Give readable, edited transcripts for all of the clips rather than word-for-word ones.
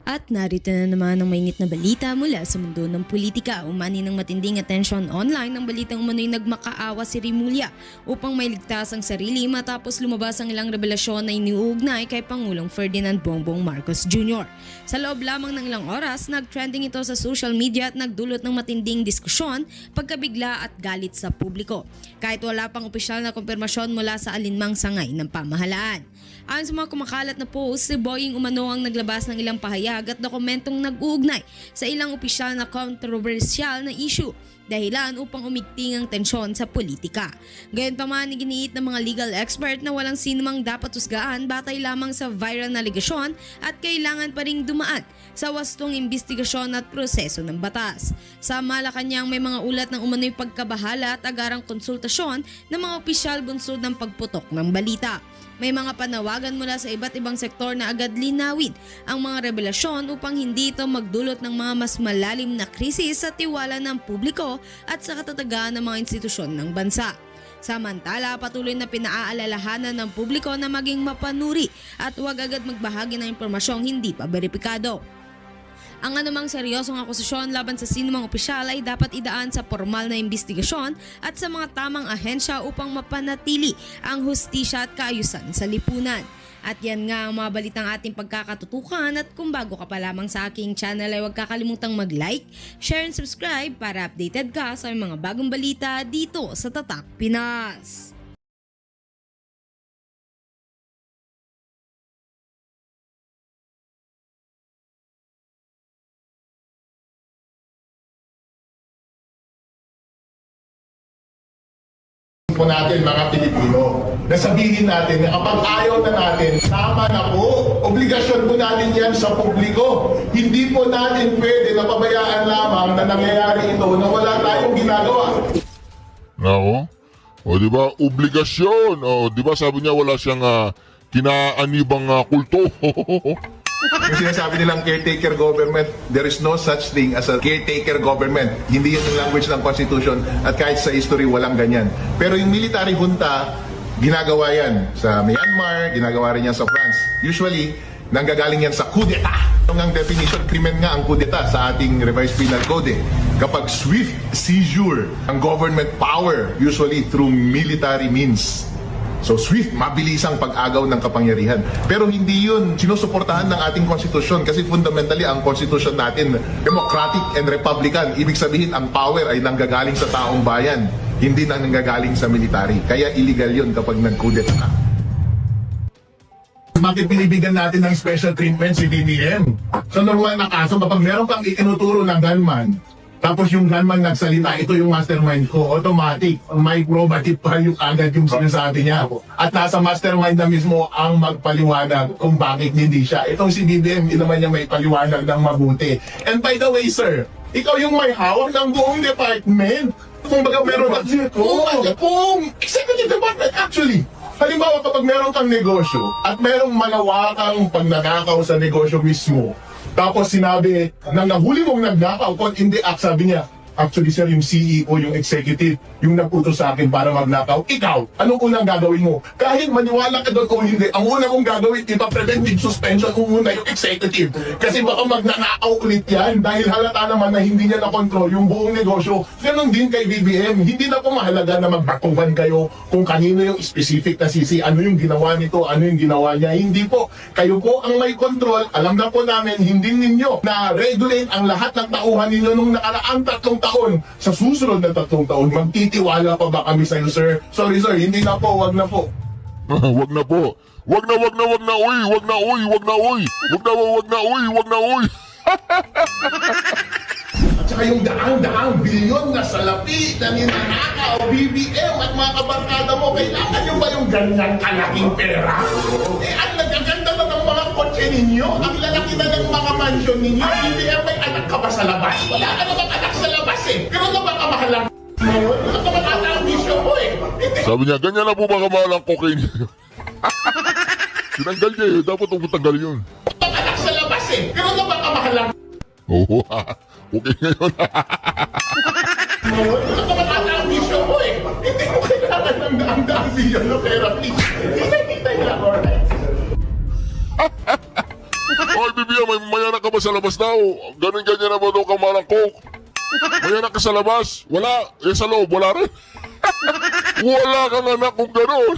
At narito na naman ang mainit na balita mula sa mundo ng politika. Umani ng matinding atensyon online ng balitang umano'y nagmakaawa si Rimulya upang mailigtas ang sarili matapos lumabas ang ilang revelasyon na iniuugnay kay Pangulong Ferdinand Bongbong Marcos Jr. Sa loob lamang ng ilang oras, nag-trending ito sa social media at nagdulot ng matinding diskusyon, pagkabigla at galit sa publiko. Kahit wala pang opisyal na kumpirmasyon mula sa alinmang sangay ng pamahalaan. Ayon sa mga kumakalat na post, si Boying umano ang naglabas ng ilang pahayag at dokumentong nag-uugnay sa ilang opisyal na kontrobersyal na issue, dahilan upang umigting ang tensyon sa politika. Gayunpaman, iginiit ng mga legal expert na walang sinumang dapat husgaan batay lamang sa viral na aligasyon at kailangan pa ring dumaan sa wastong investigasyon at proseso ng batas. Sa Malacanang, may mga ulat ng umano'y pagkabahala at agarang konsultasyon ng mga opisyal bunsod ng pagputok ng balita. May mga panawagan mula sa iba't ibang sektor na agad linawin ang mga revelasyon upang hindi ito magdulot ng mga mas malalim na krisis sa tiwala ng publiko at sa katatagan ng mga institusyon ng bansa. Samantala, patuloy na pinaaalalahanan ng publiko na maging mapanuri at huwag agad magbahagi ng impormasyong hindi pa beripikado. Ang anumang seryosong akusasyon laban sa sinumang opisyal ay dapat idaan sa formal na investigasyon at sa mga tamang ahensya upang mapanatili ang hustisya at kaayusan sa lipunan. At yan nga ang mga balitang ating pagkakatutukan, at kung bago ka pa lamang sa aking channel ay huwag kakalimutang mag-like, share and subscribe para updated ka sa mga bagong balita dito sa Tatak Pinas. Po natin mga Pilipino, nasabihin natin na kapag ayaw na natin, tama na po, obligasyon po natin yan sa publiko. Hindi po natin pwede na pabayaan lamang na nangyayari ito na wala tayong ginagawa. Nako. O di ba obligasyon. O di ba sabi niya wala siyang kinaanibang kulto. Yung sinasabi nilang caretaker government, there is no such thing as a caretaker government. Hindi yan yung language ng Constitution at kahit sa history walang ganyan. Pero yung military junta, ginagawa yan sa Myanmar, ginagawa rin yan sa France. Usually, nanggagaling yan sa coup d'etat. Ang definition, krimen nga ang coup d'etat sa ating revised penal code. Kapag swift seizure ang government power, usually through military means. So swift, mabilisang pag-agaw ng kapangyarihan. Pero hindi yun sinusuportahan ng ating konstitusyon kasi fundamentally ang konstitusyon natin democratic and republican. Ibig sabihin ang power ay nanggagaling sa taong bayan, hindi na nanggagaling sa military. Kaya illegal yun kapag nag-coup-d'etat ka. Bakit binibigyan natin ng special treatment si BBM? Sa normal na kaso, kapag meron kang itinuturo ng gunman, tapos yung gunman nagsalita, ito yung mastermind ko, automatic, may probative pa yung agad yung sinasabi niya. At nasa mastermind na mismo ang magpaliwanag kung bakit hindi siya. Itong si BBM, hindi naman niya may paliwanag ng mabuti. And by the way, sir, ikaw yung may hawak ng buong department. Kung baga meron kung executive department, actually. Halimbawa, kapag meron kang negosyo at merong malawakang pagnanakaw sa negosyo mismo, tapos sinabi na nahuli mong nagnakaw, kung in the act, sabi niya, actually sir, yung CEO, yung executive, yung nag-utos sa akin para magnakaw, ikaw, anong unang gagawin mo? Kahit maniwala ka doon o hindi, ang unang mong gagawin, ipa-preventive suspension muna yung executive. Kasi baka magnanakaw ulit yan dahil halata naman na hindi niya na-control yung buong negosyo. Ganon din kay BBM, hindi na po mahalaga na magbatuhan kayo kung kanino yung specific na sisi, ano yung ginawa nito, ano yung ginawa niya. Hindi po, kayo po ang may control. Alam na po namin, hindi ninyo na regulate ang lahat ng tauhan ninyo nung nakaraang 3 taon. Sa susunod na 3 taon, magtitiwala pa ba kami sa iyo, sir? Sorry, sir, hindi na po, wag na po. Wag na po. Wag na, uy. Wag na, uy. Wag na, uy. At saka yung daang-daang bilyon na salapi na ninanakaw, BBM at mga kabarkada mo, kailangan nyo ba yung ganyan kalaking pera? Ang nagaganda na ng mga kotse ninyo, ang lalaki na ng mga mansion ninyo, BBM, may anak ka ba sa labas? Wala ka namang anak sa labas eh. Pero na ba kamahalang ngayon? Wala ka matata ang bisyo mo eh. Sabi niya, ganyan na po ba kamahal ang cocaine? Tinanggal niya eh. Dapat huwag tanggal yun. Ang anak sa labas eh. Pero na ba kamahalang Oo. Okay ngayon. ngayon? Wala ka matata ang bisyo mo eh. Hindi mo kailangan ng daang-daang bilyon na pera, please. Hindi lang, alright. Oy, BBM, may anak ka ba sa labas daw? Ganyan na ba daw kamalang coke? May anak ka sa labas? Wala. Sa loob, wala rin. Wala kang anak kung gano'n.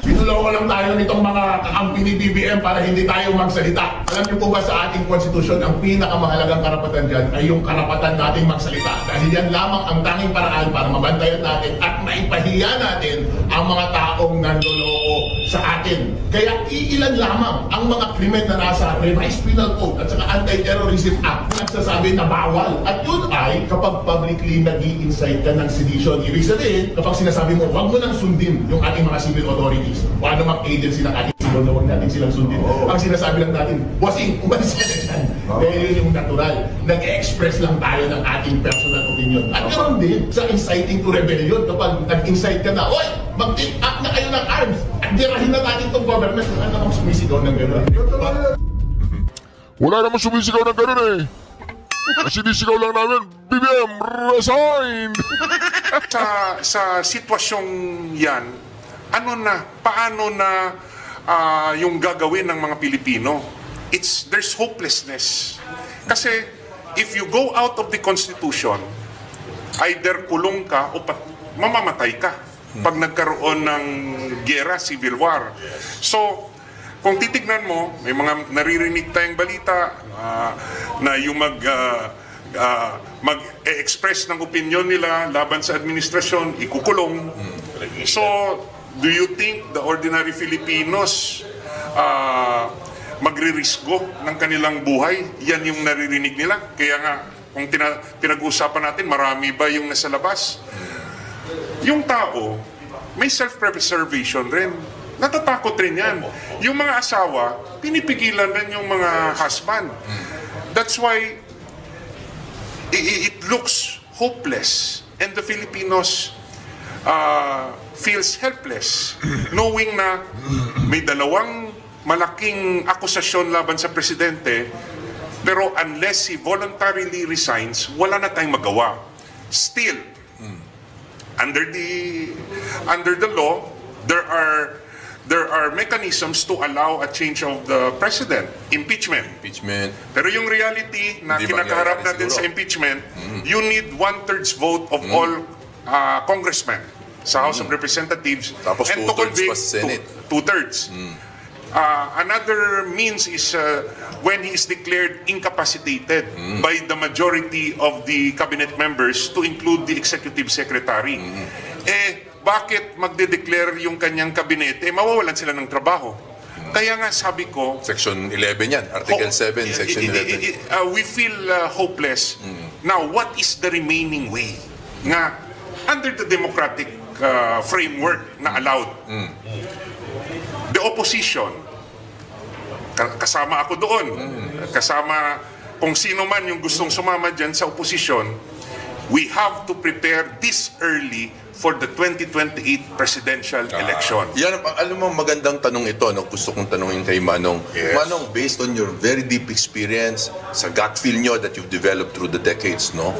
Sinulungan lang tayo nitong mga kakampi ni BBM para hindi tayo magsalita. Alam niyo po ba sa ating konstitusyon, ang pinakamahalagang karapatan dyan ay yung karapatan nating magsalita. Dahil yan lamang ang tanging paraan para mabantayan natin at maipahiya natin ang mga taong nanloloko sa atin. Kaya iilan lamang ang mga krimen na nasa Revised Penal Code at saka Anti-Terrorism Act na nagsasabi na bawal. At yun ay kapag publicly nag-i-incite ka ng sedition. Ibig sabihin, kapag sinasabi mo, huwag mo nang sundin yung ating mga civil authorities o ano mang agency ng ating civil na huwag natin silang sundin. Ang sinasabi lang natin, wasing umalis ka na dyan. Dahil yun yung natural. Nag-express lang tayo ng ating personal opinion. At ganoon din sa inciting to rebellion. Kapag nag-incite ka na, oy, mag-take up na kayo ng arms at dirahin na natin itong government. Wala namang sumisigaw ng gano'n. Wala naman sumisigaw ng gano'n eh. Kasi sinisigaw lang namin, BBM, resign! Sa sitwasyong yan, paano na yung gagawin ng mga Pilipino? There's hopelessness. Kasi if you go out of the Constitution, either kulong ka o mamamatay ka pag nagkaroon ng gera, civil war. So, kung titignan mo, may mga naririnig tayong balita na yung mag-express ng opinion nila laban sa administrasyon, ikukulong. So, do you think the ordinary Filipinos magririsgo ng kanilang buhay? Yan yung naririnig nila. Kaya nga, kung pinag-uusapan natin, marami ba yung nasa labas? Yung tao, may self-preservation rin. Natatakot rin yan. Yung mga asawa, pinipigilan rin yung mga husband. That's why it looks hopeless. And the Filipinos feels helpless knowing na may dalawang malaking akusasyon laban sa presidente, pero unless he voluntarily resigns, wala na tayong magawa. Still, under the law, there are mechanisms to allow a change of the president. Impeachment. Pero yung reality na Hindi kinakaharap mangyayari natin siguro. sa impeachment, you need 1/3 vote of all congressmen sa House of Representatives. Tapos and to 2/3 convict, pa sa Senate. 2/3. Another means is when he is declared incapacitated by the majority of the cabinet members to include the executive secretary. Bakit magde-declare yung kanyang kabinete? Mawawalan sila ng trabaho. Kaya nga sabi ko, Section 11 yan. Article 7, Section 11. we feel hopeless. Now, what is the remaining way? Nga, under the democratic framework na allowed, the opposition, kasama ako doon, kasama kung sino man yung gustong sumama dyan sa opposition, we have to prepare this early for the 2028 presidential election. Yan, alam mo, magandang tanong ito. No? Gusto kong tanongin kay Manong. Yes. Manong, based on your very deep experience, sa gut feel nyo that you've developed through the decades, no?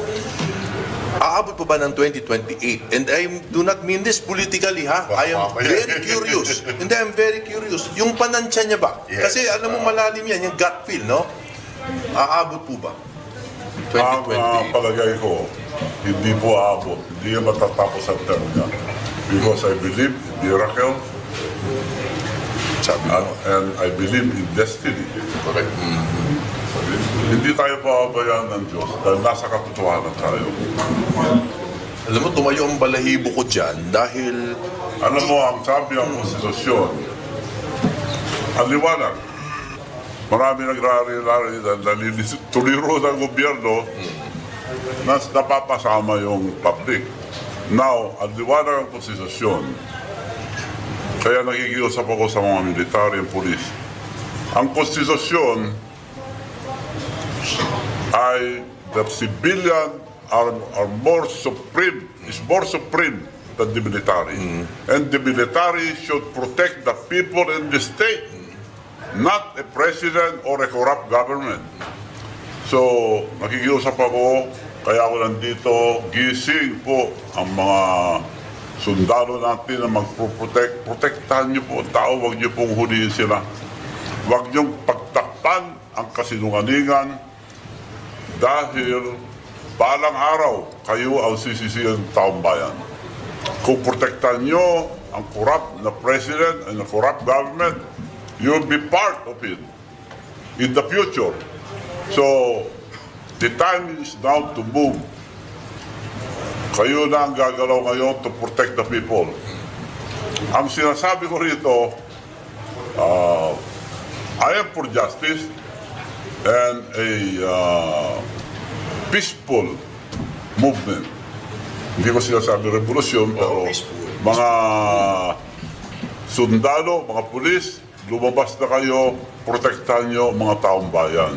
Aabot pa ba ng 2028? And I do not mean this politically, ha? I am very curious. Hindi, I'm very curious. Yung panansya niya ba? Yes. Kasi alam mo, malalim yan, yung gut feel, no? Aabot po ba? Ang 2028. palagay ko, hindi po aabot. Hindi yan matatapos ang term niya. Because I believe in miracle Sabi mo. and I believe in destiny. Correct. Hindi tayo pababayaan ng Diyos dahil nasa katotohanan tayo. Alam mo, tumayo ang balahibo ko dyan dahil Alam mo, ang sabi ng konstitusyon, ang liwanag, marami nagrari-lari na tuliro ng gobyerno na napapasama yung public. Now, ang liwanag ng konstitusyon, kaya nakikiusap ako sa mga military and police. Ang konstitusyon ay the civilian are more supreme, is more supreme than the military. And the military should protect the people in the state, not a president or a corrupt government. So, nakikiusap ako, kaya ako nandito, gising po ang mga sundalo natin na magprotektahan niyo po ang tao, huwag niyo pong huliin sila. Huwag niyong iwasan ang kasinungalingan dahil balang araw kayo ang sisisihan ng taong bayan. Kung protektahan nyo ang corrupt na president and the corrupt government, you'll be part of it in the future. So, the time is now to move. Kayo na ang gagalaw ngayon to protect the people. Ang sinasabi ko rito, I am for justice and a peaceful movement. Hindi ko sinasabi revolusyon, pero mga sundalo, mga pulis, lumabas na kayo, protektahan nyo mga taong bayan.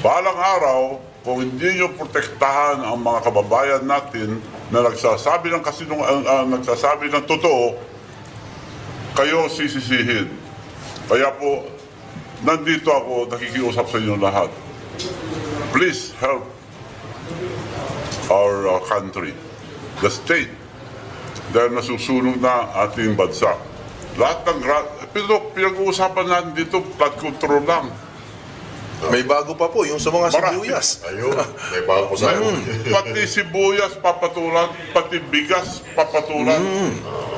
Balang araw, kung hindi nyo protektahan ang mga kababayan natin na nagsasabi ng nagsasabi ng totoo, kayo sisisihin. Kaya po, nandito ako, nakikiusap sa inyo lahat. Please help our country, the state, dahil nasusunog na ating bansa. Lahat ng pero pinag-uusapan natin dito, flood control lang. May bago pa po, yung sa mga sibuyas. Ayun, may bago po sa Pati sibuyas papatulan, pati bigas papatulan.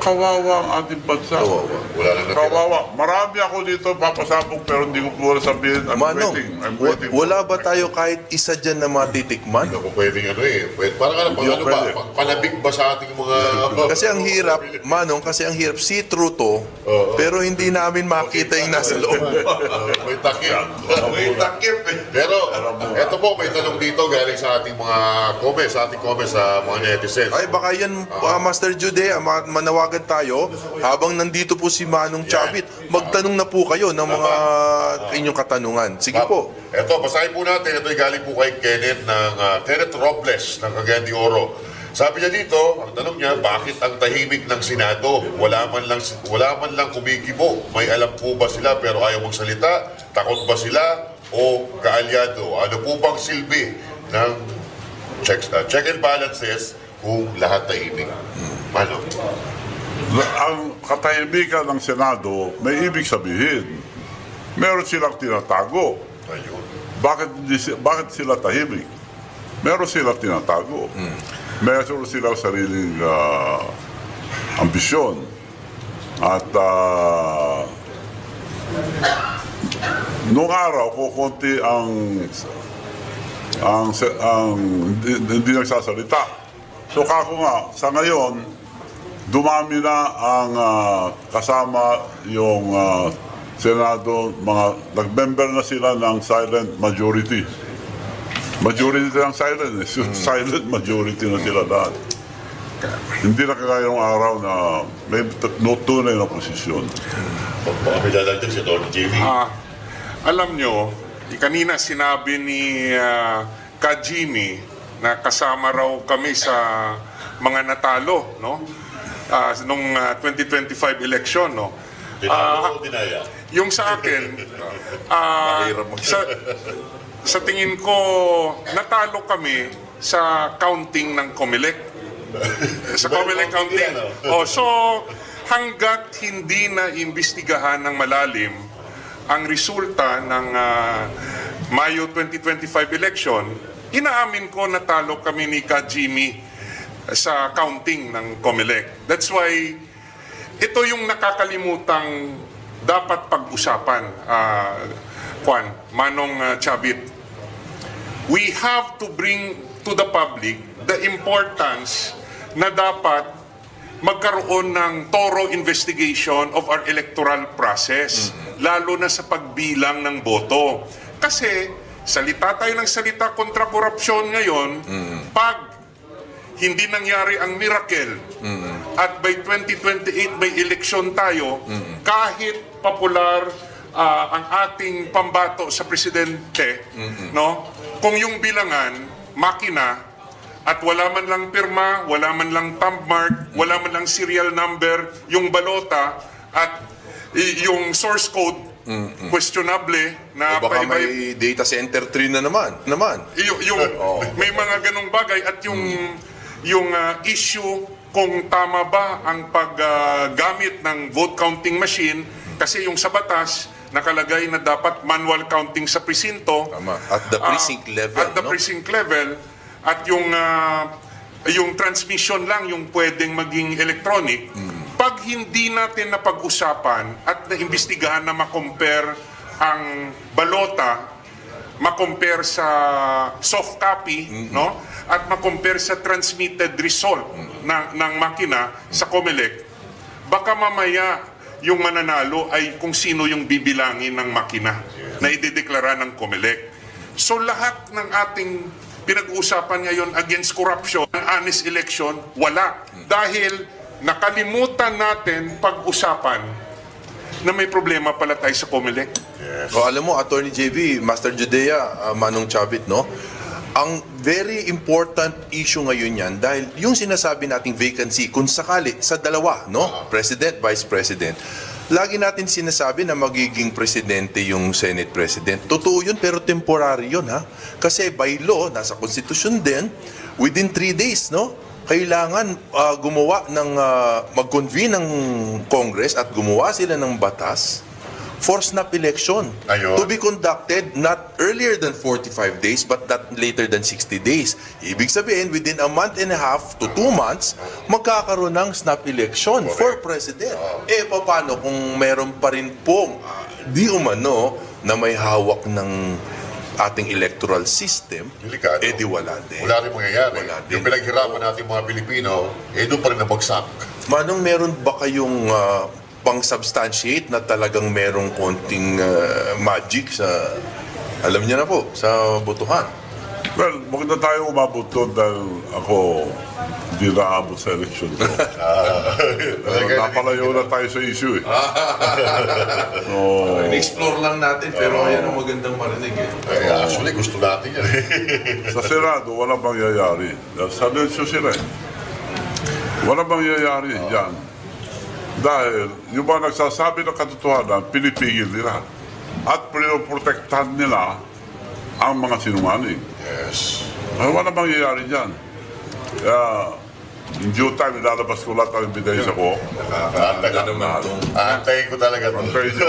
Kawawa ang ating bansa. Wala na natira. Kawawa. Marami ako dito papasabog pero hindi ko po sabihin. I'm Manong, waiting. wala ba tayo kahit isa dyan na matitikman? Hindi ko pwedeng pwede, parang ano pwede. ba, palabig ba sa ating mga... Kasi ang hirap, Manong, see-through to, pero hindi namin makita yung nasa loob. May takip. May takip. Pero, eto po, may tanong dito galing sa ating mga comments, sa mga netizens. Ay, baka yan, Master Jude, manawagan tayo, habang nandito po si Manong Chavit, magtanong na po kayo ng mga inyong katanungan. Sige po. Eto, basahin po natin. Ito'y galing po kay Kenneth Robles ng Cagayan de Oro. Sabi niya dito, ang tanong niya, bakit ang tahimik ng Senado? Wala man lang kumikibo. May alam po ba sila pero ayaw magsalita? Takot ba sila o kaalyado? Ano po bang silbi ng check and balances kung lahat tahimik? Ano? Ang katahimikan ng Senado, may ibig sabihin, meron silang tinatago. Ayun. Bakit sila tahimik? Meron silang tinatago. Meron silang sariling ambisyon. At nung araw, kukunti hindi nagsasalita. So kako nga, sa ngayon, dumami na ang kasama yung Senado, nag-member na sila ng silent majority. Majority ng silent, silent majority na sila lahat. Hindi na kagaya ng araw na may tunay na posisyon. Baka may dadagdag si Don JV. Alam nyo, kanina sinabi ni Kajimi na kasama raw kami sa mga natalo, no? Nung 2025 election, no? Dinalo o dinaya? Yung sa akin, sa tingin ko, natalo kami sa counting ng COMELEC. Sa COMELEC counting. So, hanggat hindi na imbestigahan ng malalim ang resulta ng Mayo 2025 election, inaamin ko natalo kami ni Kajimi sa counting ng COMELEC. That's why ito yung nakakalimutang dapat pag-usapan, Manong Chavit. We have to bring to the public the importance na dapat magkaroon ng thorough investigation of our electoral process, lalo na sa pagbilang ng boto. Kasi salita tayo ng salita kontra korupsyon ngayon, pag hindi nangyari ang miracle at by 2028 may eleksyon tayo, kahit popular ang ating pambato sa presidente, no? Kung yung bilangan, makina, at wala man lang pirma, wala man lang thumb mark, wala man lang serial number, yung balota, at yung source code, questionable na O baka may data center tree na naman. may mga ganong bagay at yung issue kung tama ba ang paggamit ng vote counting machine, kasi yung sa batas nakalagay na dapat manual counting sa presinto. Tama. At the precinct level, At the no? precinct level. At yung transmission lang yung pwedeng maging electronic. Pag hindi natin napag-usapan at naimbestigahan na makompare ang balota, makompare sa soft copy, no? At makompare sa transmitted result ng makina sa COMELEC, baka mamaya yung mananalo ay kung sino yung bibilangin ng makina na idedeklara ng COMELEC. So lahat ng ating pinag-uusapan ngayon against corruption, honest election, wala. Dahil nakalimutan natin pag-usapan na may problema pala tayo sa COMELEC. O, alam mo, Attorney JB, Master Judea, Manong Chavit, no? Ang very important issue ngayon yan dahil yung sinasabi nating vacancy, kung sakali sa dalawa, no? President, Vice President, lagi natin sinasabi na magiging presidente yung Senate President. Totoo yun, pero temporary yun, ha? Kasi by law, nasa Constitution din, within 3 days, no? Kailangan gumawa ng, mag-convene ng Congress at gumawa sila ng batas for snap election Ayun. to be conducted not earlier than 45 days but not later than 60 days. Ibig sabihin, within a month and a half to 2 months, magkakaroon ng snap election for president. Eh, paano kung meron pa rin pong di umano na may hawak ng ating electoral system, Delikado. eh di wala din. Wala rin mangyayari. Wala din. Yung pinaghirapan natin mga Pilipino, doon pa rin nabagsak. Manong, meron ba kayong pang-substantiate na talagang merong konting magic sa, alam niyo na po, sa botohan? Well, maganda tayo umabot doon dahil ako hindi naabot sa election ko. Pero napalayo na tayo sa issue eh. So, In-explore lang natin, pero ayan ang magandang marinig eh. Actually, gusto natin yan. sa Senado, walang mangyayari. Sa election sila eh. Walang mangyayari yan. Dahil yung mga nagsasabi ng katotohanan, pinipigil nila. At pinoprotektahan nila ang mga sinungaling. Yes. Ay, wala mangyayari dyan. Kaya, in due time, ilalabas ko lahat ang ebidensya ko. Nakakataga naman. Aantayin ko talaga ito.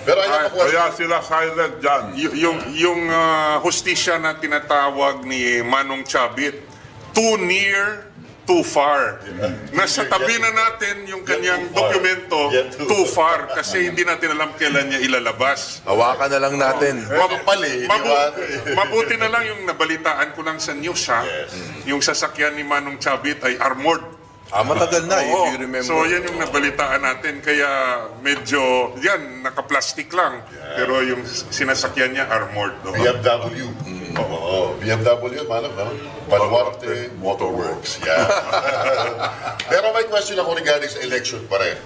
Pero ayun ako. Kaya sila silent dyan. Yung hustisya na tinatawag ni Manong Chavit, too near, too far. Nasa tabi na natin yung kanyang dokumento, too far, kasi hindi natin alam kailan niya ilalabas. Hawakan na lang natin. Mabuti na lang yung nabalitaan ko lang sa news, ha? Yung sasakyan ni Manong Chavit ay armored. Matagal na, if Oo. you remember. So yan yung nabalitaan natin, kaya medyo, yan, naka-plastic lang. Pero yung sinasakyan niya, armored. No? BMW. Oo, BMW, manang, no? Baluarte Motorworks. Yeah. Pero may question ako regarding sa election pa rin.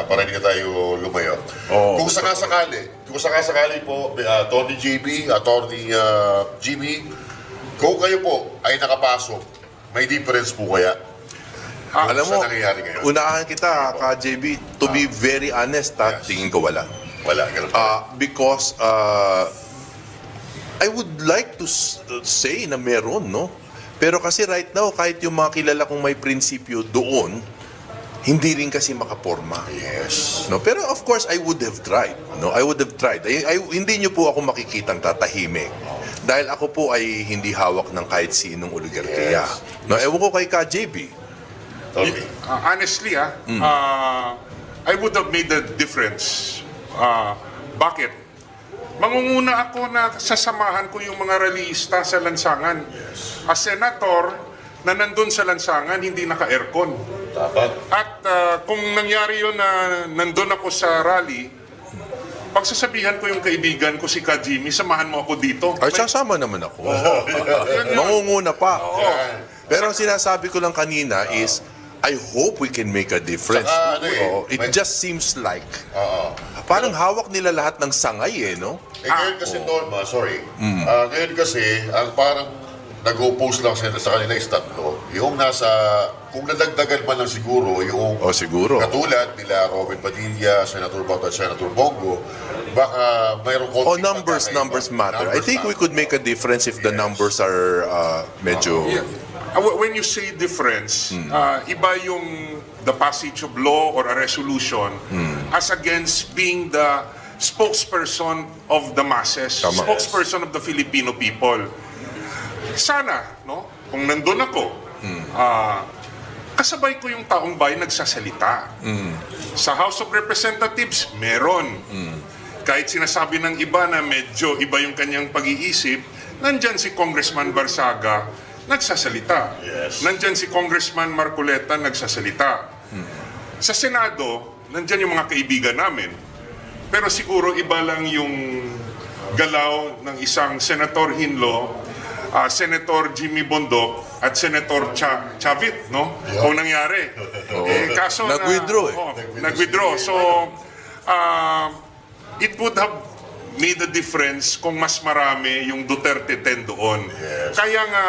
Para hindi na tayo lumayo. Oo. Kung sakasakali po, Tony JB, Attorney Jimmy, kung kayo po ay nakapasok, may difference po kaya? Alam mo, Sa nangyayari ngayon? unahan kita, ka-JB, to be very honest, tingin ko wala. Wala, ganun. Because I would like to say na meron, no? Pero kasi right now, kahit yung mga kilala kong may prinsipyo doon, hindi rin kasi makaporma. Yes. No, pero of course I would have tried. No, I would have tried. Hindi niyo po ako makikitang tatahimik. Dahil ako po ay hindi hawak ng kahit sinong oligarkiya. Yes. No, ewan ko kay KJB. Okay. Honestly, I would have made the difference. Bakit? Mangunguna ako na sasamahan ko yung mga rallyista sa lansangan. As senator na nandun sa lansangan, hindi naka-aircon. Dapat. At kung nangyari yun na nandun ako sa rally, pagsasabihan ko yung kaibigan ko si Ka Jimmy, samahan mo ako dito. Ay, sasama naman ako. Mangunguna pa. Pero ang sinasabi ko lang kanina is, I hope we can make a difference. Saka, ano eh, It may- just seems like, Oo. parang hawak nila lahat ng sangay no? Ngayon kasi, Norma, sorry. Ngayon kasi, ang parang nag-oppose lang sa kanila is tatlo. Yung nasa, kung nadagdagan man lang siguro, yung Siguro. katulad nila Robin Padilla, Senator Bato at Senator Bongo, baka mayroong konting Numbers pagkakaiba. matter. I think we could make a difference if the numbers are medyo... Yeah. When you say difference, iba yung the passage of law or a resolution as against being the spokesperson of the masses, Tama. spokesperson of the Filipino people. Sana, no, kung nandun ako, kasabay ko yung taong bayan nagsasalita. Sa House of Representatives, meron. Kahit sinasabi ng iba na medyo iba yung kanyang pag-iisip, nandyan si Congressman Barsaga, nagsasalita. Yes. Nandyan si Congressman Marcoleta, nagsasalita. Sa Senado, nandyan yung mga kaibigan namin. Pero siguro iba lang yung galaw ng isang Senator Hinlo, Senator Jimmy Bondoc at Senator Chavit, no? Kung nangyari. Kaso Nag-withdraw eh. Nag-withdraw. So, it would have made a difference kung mas marami yung Duterte 10 doon. Kaya nga,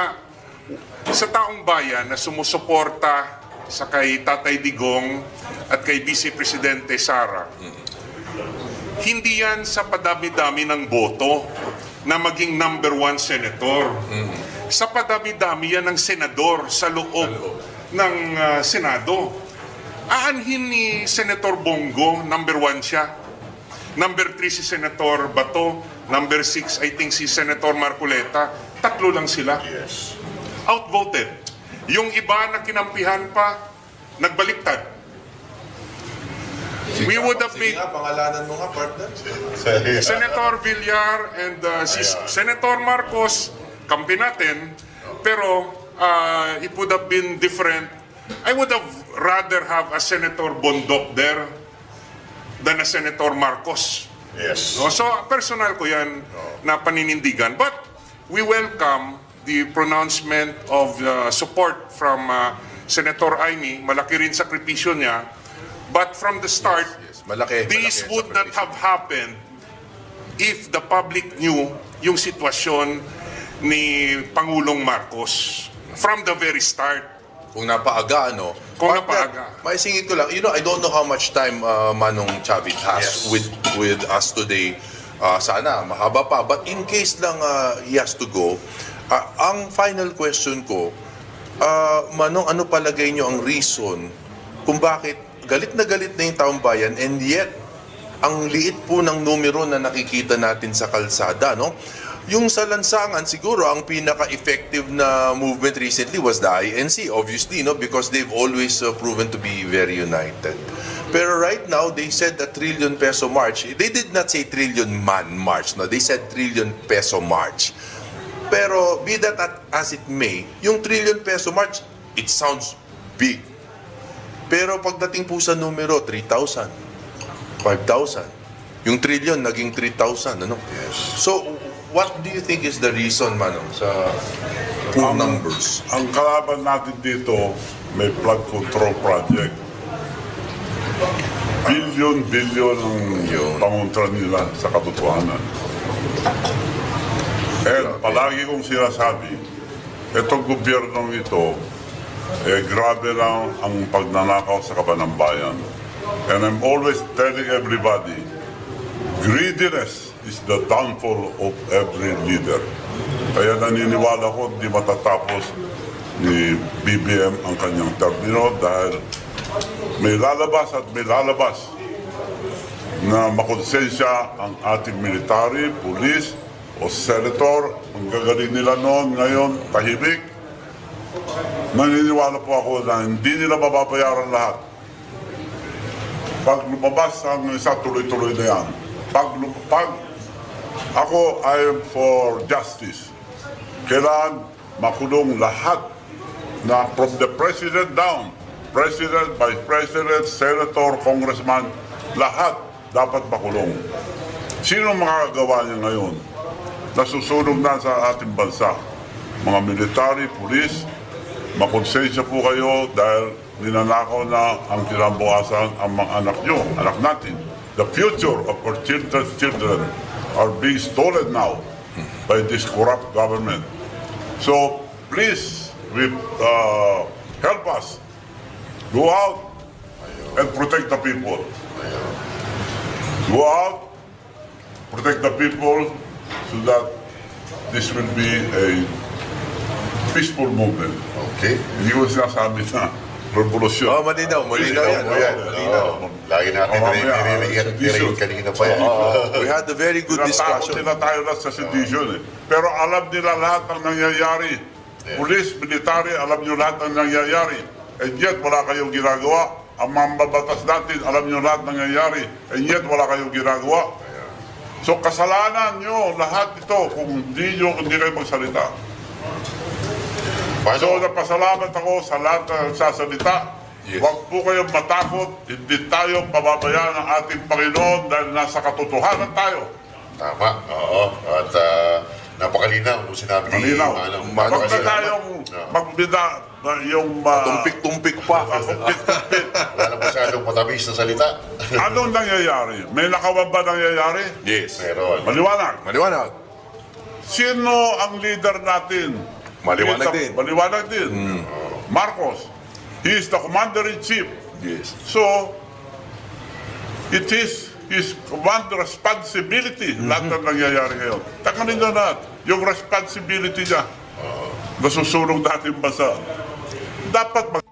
sa taong bayan na sumusuporta sa kay Tatay Digong at kay Vice Presidente Sara, hindi yan sa padami-dami ng boto na maging number 1 senator. Sa padami-dami yan ng senador sa loob ng Senado. Aanhin ni Senator Bongo, number 1 siya. Number 3 si Senator Bato. Number 6, I think si Senator Marcoleta. 3 lang sila. Yes. Outvoted. Yung iba na kinampihan pa, nagbaliktad. We would have Sige made nga, pangalanan mo nga, partner. Senator Villar and si Senator Marcos, kampi natin, pero it would have been different. I would have rather have a Senator Bondoc there than a Senator Marcos. Yes. No? So, personal ko yan na paninindigan. But we welcome the pronouncement of support from Senator Aimee. Malaki rin sakripisyo niya. But from the start, Yes, malaki. this malaki would ang not sakripisyo. have happened if the public knew yung sitwasyon ni Pangulong Marcos from the very start. Kung napaaga, ano? Kung Partner, napaaga. maisingit ko lang, I don't know how much time Manong Chavit has Yes. with us today. Sana, mahaba pa. But in case lang he has to go, ang final question ko, Manong, ano palagay nyo ang reason kung bakit galit na yung taong bayan and yet, ang liit po ng numero na nakikita natin sa kalsada, no? Yung sa lansangan, siguro, ang pinaka-effective na movement recently was the INC, obviously, no? Because they've always proven to be very united. Pero right now, they said a trillion peso march. They did not say trillion man march, no? They said trillion peso march. Pero, be that as it may, yung trillion peso march, it sounds big. Pero pagdating po sa numero, 3,000, 5,000. Yung trillion, naging 3,000, ano? Yes. So, what do you think is the reason, Manong, sa poor numbers? Ang kalaban natin dito, may flood control project. Billion ang pangontra nila sa katotohanan. And palagi kong sinasabi, itong gobyernong ito, grabe lang ang pagnanakaw sa kaban ng bayan. And I'm always telling everybody, greediness is the downfall of every leader. Kaya naniniwala ko hindi matatapos ni BBM ang kanyang termino dahil may lalabas na makonsensya ang ating military, police, o senator. Ang gagaling nila noon, ngayon, tahimik. Naniniwala po ako na hindi nila mababayaran lahat. Pag lumabas ang isa, tuloy-tuloy na yan. Pag ako, I am for justice. Kailangan makulong lahat na from the president down, president, vice president, senator, congressman, lahat dapat makulong. Sino makakagawa niya ngayon? Nasusunog na sa ating bansa. Mga military, police, makonsensya po kayo dahil ninanakaw na ang kinabukasan ang mga anak nyo, anak natin. The future of our children are being stolen now by this corrupt government. So, please, help us. Go out and protect the people. Go out, protect the people so that this will be a peaceful movement. Okay. Hindi ko sinasabi na revolusyon. Oh, malinaw yan. Oo, yan. Lagi natin nire-read kanina pa yan. We had a very good Tinatakot discussion. nila tayo na sa sedition eh. Pero alam nila lahat ng nangyayari. Police, military, alam nyo lahat ng nangyayari. And yet, wala kayong ginagawa. Ang mambabatas natin, alam nyo lahat ng nangyayari. And yet, wala kayong ginagawa. So, kasalanan nyo lahat ito kung hindi kayo magsalita. So, napasalamat ako sa lahat ng sasalita. Yes. Huwag po kayong matakot. Hindi tayo pababayaan ng ating Panginoon dahil nasa katotohanan tayo. Tama, oo. At napakalinaw nung sinabi ni Malinaw. Manong. Huwag na tayong magbida yung Tumpik-tumpik pa. kumpit-kumpit. Wala na masyadong matamis na salita. Anong nangyayari? May nakawag ba nangyayari? Yes. Meron. Maliwanag. Maliwanag. Sino ang leader natin? Maliwanag din. Maliwanag din. Marcos. He is the commander-in-chief. Yes. So, it is his command responsibility lahat ng nangyayari ngayon. Takanin nyo lahat. Yung responsibility niya. Nasusunog natin bansa. Dapat